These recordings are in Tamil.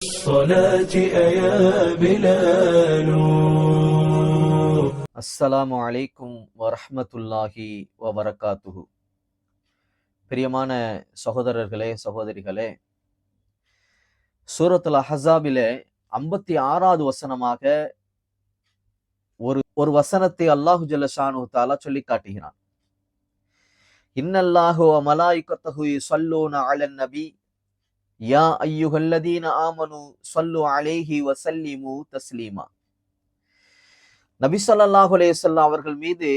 الصلاة يا بلال. அஸ்ஸலாமு அலைக்கும் வரஹ்மத்துல்லாஹி வபரகாத்துஹு. பிரியமான சகோதரர்களே, சகோதரிகளே, சூரத்துல் அஹ்ஸாபிலே 56வது வசனமாக ஒரு வசனத்தை அல்லாஹு ஜல்ல ஷானு தஆலா சொல்லி காட்டுகிறான். இன்னல்லாஹு வ மலாயிகத்துஹு யுஸல்லூன அலன் நபி யா அய்யுஹல்லதீன ஆமனு ஸல்லு அலைஹி வ ஸல்லிமு தஸ்லீமா. நபி ஸல்லல்லாஹு அலைஹி வஸல்லம் அவர்கள் மீது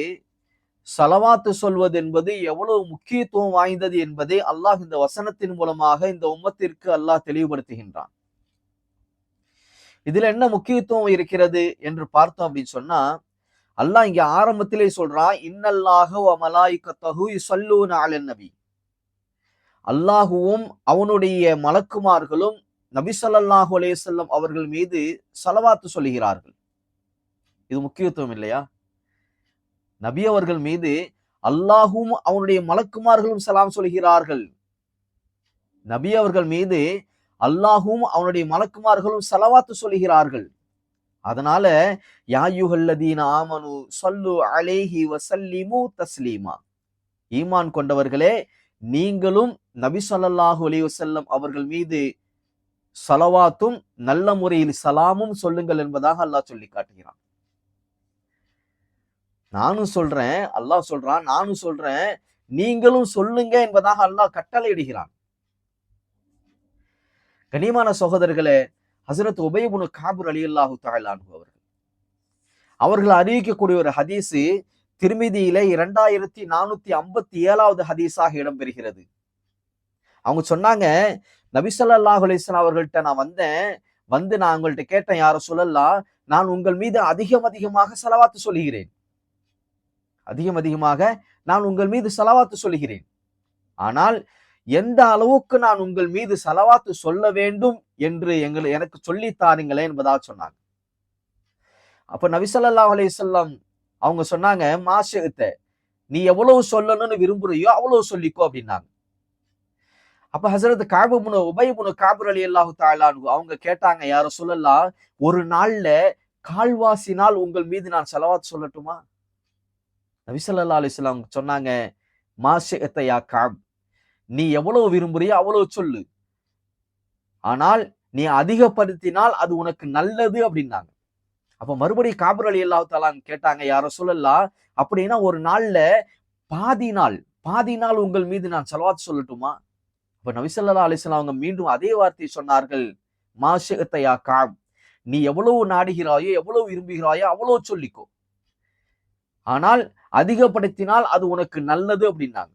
ஸலவாத்து சொல்வது என்பது எவ்வளவு முக்கியத்துவம் வாய்ந்தது என்பதை அல்லாஹ் இந்த வசனத்தின் மூலமாக இந்த உம்மத்திற்கு அல்லாஹ் தெளிவுபடுத்துகின்றான். இதுல என்ன முக்கியத்துவம் இருக்கிறது என்று பார்த்தோம் அப்படின்னு சொன்னா, அல்லாஹ் இங்க ஆரம்பத்திலே சொல்றான், இன்னல்லாஹ வ மலாயிகத்துஹு யுஸல்லூன அலன் நபி. அல்லாஹுவும் அவனுடைய மலக்குமார்களும் நபி ஸல்லல்லாஹு அலைஹி வஸல்லம் அவர்கள் மீது ஸலவாத்து சொல்கிறார்கள். இது முக்கியத்துவம் இல்லையா? நபி அவர்கள் மீது அல்லாஹும் அவனுடைய மலக்குமார்களும் சலாம் சொல்கிறார்கள். நபி அவர்கள் மீது அல்லாஹும் அவனுடைய மலக்குமார்களும் ஸலவாத்து சொல்கிறார்கள். அதனால யா அய்யுஹல்லதீன ஆமனு ஸல்லு அலைஹி வ ஸல்லிமு தஸ்லீமா. ஈமான் கொண்டவர்களே, நீங்களும் நபி ஸல்லல்லாஹு அலைஹி வஸல்லம் அவர்கள் மீது ஸலவாத்தும் நல்ல முறையில் சலாமும் சொல்லுங்கள் என்பதாக அல்லாஹ் சொல்லி காட்டுகிறான். நானும் சொல்றேன், அல்லாஹ் சொல்றான், நானும் சொல்றேன், நீங்களும் சொல்லுங்க என்பதாக அல்லாஹ் கட்டளை இடுகிறான். கனிமான சகோதரர்களே, ஹஸரத் உபய் இப்னு கஅப் ரலியல்லாஹு தஆலா அன்ஹு அவர்கள் அறிவிக்கக்கூடிய ஒரு ஹதீஸ் திர்மிதியிலே 2457வது ஹதீஸாக இடம்பெறுகிறது. அவங்க சொன்னாங்க, நபி ஸல்லல்லாஹு அலைஹி வஸல்லம் அவர்கள்ட்ட நான் வந்து நான் உங்கள்ட்ட கேட்டேன், யார சொல்லலாம், நான் உங்கள் மீது அதிகமாக ஸலவாத்து சொல்கிறேன். அதிகமாக நான் உங்கள் மீது ஸலவாத்து சொல்கிறேன். ஆனால் எந்த அளவுக்கு நான் உங்கள் மீது ஸலவாத்து சொல்ல வேண்டும் என்று எனக்கு சொல்லி தாருங்களேன் என்பதாக சொன்னாங்க. அப்ப நபி ஸல்லல்லாஹு அலைஹி வஸல்லம் அவங்க சொன்னாங்க, மாஷிஅத, நீ எவ்வளவு சொல்லணும்னு விரும்புறியோ அவ்வளவு சொல்லிக்கோ அப்படின்னாங்க. அப்ப ஹஸரத் உபய் இப்னு கஅப் ரலியல்லாஹு தஆலா அன்ஹு அவங்க கேட்டாங்க, யா ரசூலல்லாஹ், ஒரு நாள்ல கால்வாசி நாள் உங்கள் மீது நான் ஸலவாத் சொல்லட்டுமா? நபி ஸல்லல்லாஹு அலைஹி வஸல்லம் சொன்னாங்க, மாஷிஅத யா கஅப், நீ எவ்வளவு விரும்புறியோ அவ்வளவு சொல்லு. ஆனால் நீ அதிகப்படுத்தினால் அது உனக்கு நல்லது அப்படின்னாங்க. அப்ப மறுபடியும் கஅப் ரலியல்லாஹு தஆலா கேட்டாங்க, யா ரசூலல்லாஹ், அப்படின்னா ஒரு நாள்ல பாதி நாள் உங்கள் மீது நான் ஸலவாத் சொல்லட்டுமா? அப்ப நபி ஸல்லல்லாஹு அலைஹி வஸல்லம் அவங்க மீண்டும் அதே வார்த்தையை சொன்னார்கள், மாஷிஅத யா கஅப், நீ எவ்வளவு நாடுகிறாயோ எவ்வளவு விரும்புகிறாயோ அவ்வளவு சொல்லிக்கோ. ஆனால் அதிகப்படுத்தினால் அது உனக்கு நல்லது அப்படின்னாங்க.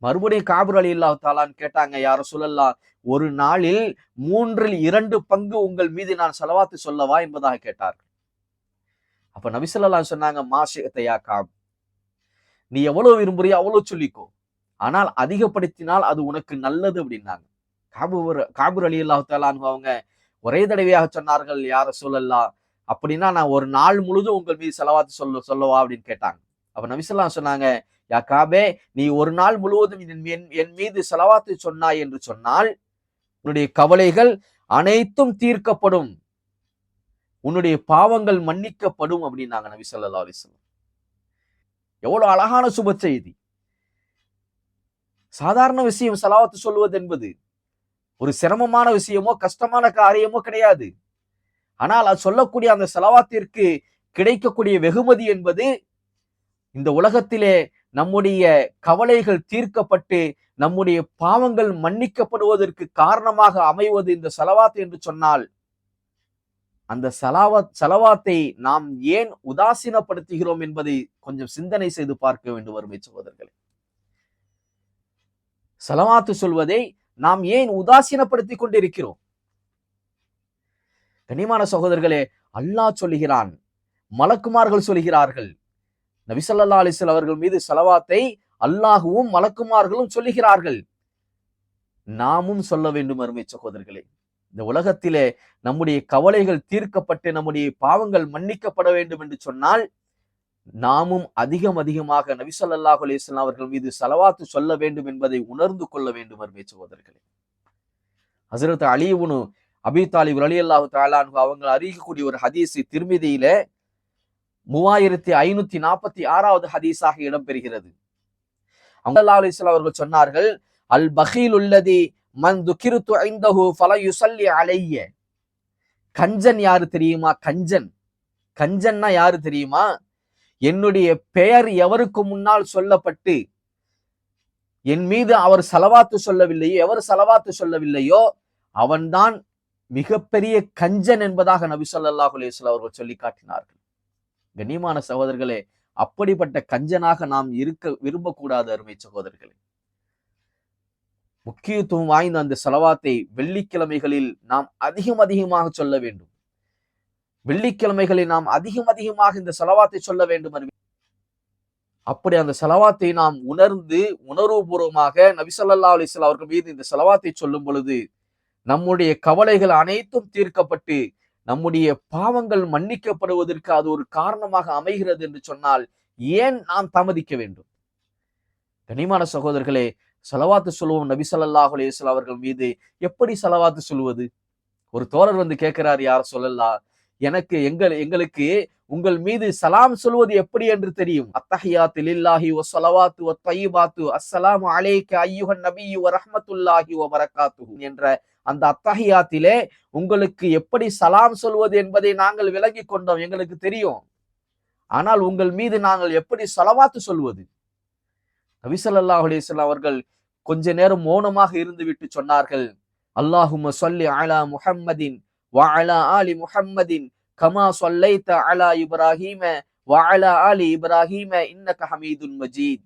மறுபடியும் கஅப் ரலியல்லாஹு தஆலா கேட்டாங்க, யா ரசூலல்லாஹ், ஒரு நாளில் 2/3 பங்கு உங்கள் மீது நான் ஸலவாத்து சொல்லவா என்பதாக கேட்டார்கள். அப்ப நபி ஸல்லல்லாஹு அலைஹி சொன்னாங்க, மாஷிஅத யா கஅப், நீ எவ்வளவு விரும்புறியோ அவ்வளவு சொல்லிக்கோ. ஆனால் அதிகப்படுத்தினால் அது உனக்கு நல்லது அப்படின்னாங்க. கஅப் ரலியல்லாஹு தஆலா அவங்க ஒரே தடவையாக சொன்னார்கள், யா ரசூலல்லாஹ், அப்படின்னா நான் ஒரு நாள் முழுதும் உங்கள் மீது ஸலவாத்து சொல்லவா அப்படின்னு கேட்டாங்க. அப்ப நபி ஸல்லல்லாஹு அலைஹி சொன்னாங்க, யா கஅபே, நீ ஒரு நாள் முழுவதும் என் மீது ஸலவாத்து சொன்னாய் என்று சொன்னால் உன்னுடைய கவலைகள் அனைத்தும் தீர்க்கப்படும், உன்னுடைய பாவங்கள் மன்னிக்கப்படும் அப்படின்னாங்க நபி ஸல்லல்லாஹு அலைஹி வஸல்லம். எவ்வளவு அழகான சுப செய்தி! சாதாரண விஷயம் ஸலவாத்து சொல்வது என்பது ஒரு சிரமமான விஷயமோ கஷ்டமான காரியமோ கிடையாது. ஆனால் அது சொல்லக்கூடிய அந்த ஸலவாத்திற்கு கிடைக்கக்கூடிய வெகுமதி என்பது இந்த உலகத்திலே நம்முடைய கவலைகள் தீர்க்கப்பட்டு நம்முடைய பாவங்கள் மன்னிக்கப்படுவதற்கு காரணமாக அமைவது இந்த ஸலவாத் என்று சொன்னால், அந்த ஸலவாத்தை நாம் ஏன் உதாசீனப்படுத்துகிறோம் என்பதை கொஞ்சம் சிந்தனை செய்து பார்க்க வேண்டும் அருமை சகோதரர்களே. ஸலவாத்து சொல்வதை நாம் ஏன் உதாசீனப்படுத்திக் கொண்டிருக்கிறோம்? கனிமான சகோதரர்களே, அல்லாஹ் சொல்லுகிறான், மலக்குமார்கள் சொல்கிறார்கள். நபி ஸல்லல்லாஹு அலைஹி வஸல்லம் அவர்கள் மீது ஸலவாத்தை அல்லாஹ்வும் மலக்குமார்களும் சொல்லுகிறார்கள். நாமும் சொல்ல வேண்டும் அருமை சகோதரர்களே. இந்த உலகத்திலே நம்முடைய கவலைகள் தீர்க்கப்பட்டு நம்முடைய பாவங்கள் மன்னிக்கப்பட வேண்டும் என்று சொன்னால் நாமும் அதிகமாக நபி ஸல்லல்லாஹு அலைஹி வஸல்லம் அவர்கள் மீது ஸலவாத்து சொல்ல வேண்டும் என்பதை உணர்ந்து கொள்ள வேண்டும் அருமை சகோதரர்களே. ஹஸரத் அலி இப்னு அபீ தாலிப் ரலியல்லாஹு தஆலா அன்ஹு அவங்க அறிவிக்கக்கூடிய ஒரு ஹதீஸ் திர்மிதியில 3546வது ஹதீஸாக இடம்பெறுகிறது. ஸல்லல்லாஹு அலைஹி வஸல்லம் அவர்கள் சொன்னார்கள், அல் பகீலுல்லதி மன் துகிருது இன்தஹு ஃபல யுஸல்லி அலைய. கஞ்சன் யாரு தெரியுமா? கஞ்சன்னா யாரு தெரியுமா? என்னுடைய பெயர் எவருக்கு முன்னால் சொல்லப்பட்டு என் மீது அவர் ஸலவாத்து சொல்லவில்லையோ, எவர் ஸலவாத்து சொல்லவில்லையோ அவன்தான் மிகப்பெரிய கஞ்சன் என்பதாக நபி ஸல்லல்லாஹு அலைஹி வஸல்லம் அவர்கள் சொல்லி காட்டினார்கள். கண்ணியமான சகோதரர்களே, அப்படிப்பட்ட கஞ்சனாக நாம் இருக்க விரும்பக்கூடாது அருமை சகோதரர்களே. முக்கியத்துவம் வாய்ந்த அந்த ஸலவாத்தை வெள்ளிக்கிழமைகளில் நாம் அதிகமாக சொல்ல வேண்டும். வெள்ளிக்கிழமைகளில் நாம் அதிகமாக இந்த ஸலவாத்தை சொல்ல வேண்டும். அப்படி அந்த ஸலவாத்தை நாம் உணர்ந்து உணர்வுபூர்வமாக நபி ஸல்லல்லாஹு அலைஹி வஸல்லம் அவர்கள் மீது இந்த ஸலவாத்தை சொல்லும் பொழுது நம்முடைய கவலைகள் அனைத்தும் தீர்க்கப்பட்டு நம்முடைய பாவங்கள் மன்னிக்கப்படுவதற்கு அது ஒரு காரணமாக அமைகிறது என்று சொன்னால் ஏன் நாம் தாமதிக்க வேண்டும்? கனிமான சகோதரர்களே, ஸலவாத்து சொல்லுவோம் நபி ஸல்லல்லாஹு அலைஹி வஸல்லம் அவர்கள் மீது. எப்படி ஸலவாத்து சொல்வது? ஒரு தோழர் வந்து கேட்கிறார், யார் சொல்லலாம், எங்களுக்கு உங்கள் மீது சலாம் சொல்வது எப்படி என்று தெரியும். அத்தஹியாத்து லில்லாஹி வஸ்ஸலவாத்து வத்தய்யிபாத்து அஸ்ஸலாமு அலைக்க அய்யுஹன் நபிய்யு வரஹ்மத்துல்லாஹி வபரகாத்துஹு என்ற அந்த அத்தஹியாத்திலே உங்களுக்கு எப்படி சலாம் சொல்வது என்பதை நாங்கள் விளங்கி கொண்டோம், எங்களுக்கு தெரியும். ஆனால் உங்கள் மீது நாங்கள் எப்படி ஸலவாத்து சொல்வது? நபி ஸல்லல்லாஹு அலைஹி வஸல்லம் அவர்கள் கொஞ்ச நேரம் மௌனமாக இருந்துவிட்டு சொன்னார்கள், அல்லாஹும்ம ஸல்லி அலா முஹம்மதின் வ அலா ஆலி முஹம்மதின் கமா ஸல்லைத அலா இப்ராஹீம வ அலா ஆலி இப்ராஹீம இன்னக ஹமீதுன் மஜீத்.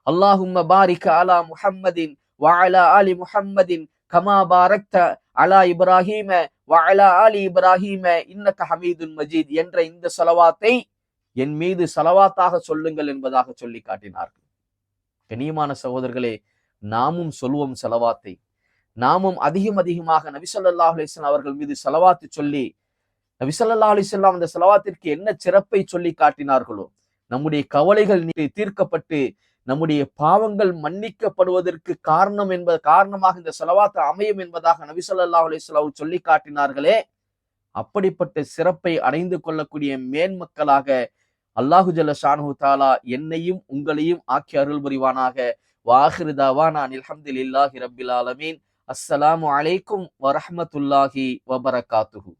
அல்லாஹும்ம பாரிக் அலா முஹம்மதின் வ அலா ஆலி முஹம்மதின் கமா பாரக்த அலா இப்ராஹீம வ அலா ஆலி இப்ராஹீம இன்னக ஹமீதுன் மஜீத் என்ற இந்த ஸலவாத்தை என் மீது ஸலவாத்தாக சொல்லுங்கள் என்பதாக சொல்லி காட்டினார்கள். கண்ணியமான சகோதரர்களே, நாமும் சொல்வோம் ஸலவாத்தை. நாமும் அதிகமாக நபி ஸல்லல்லாஹு அலைஹி வஸல்லம் அவர்கள் மீது ஸலவாத்து சொல்லி நபி ஸல்லல்லாஹு அலைஹி வஸல்லம் அந்த ஸலவாத்திற்கு என்ன சிறப்பை சொல்லி காட்டினார்களோ நம்முடைய கவலைகள் தீர்க்கப்பட்டு நம்முடைய பாவங்கள் மன்னிக்கப்படுவதற்கு காரணமாக இந்த ஸலவாத்து அமையும் என்பதாக நபி ஸல்லல்லாஹு அலைஹி வஸல்லம் சொல்லி காட்டினார்களே, அப்படிப்பட்ட சிறப்பை அடைந்து கொள்ளக்கூடிய மேன்மக்களாக அல்லாஹு ஜல்ல ஷானஹு தஆலா என்னையும் உங்களையும் ஆக்கி அருள் புரிவானாக. வாஹிரு தவானா அல்ஹம்துலில்லாஹி ரப்பில் ஆலமீன். அஸ்ஸலாமு அலைக்கும் வரஹ்மத்துல்லாஹி வபரகாத்துஹு.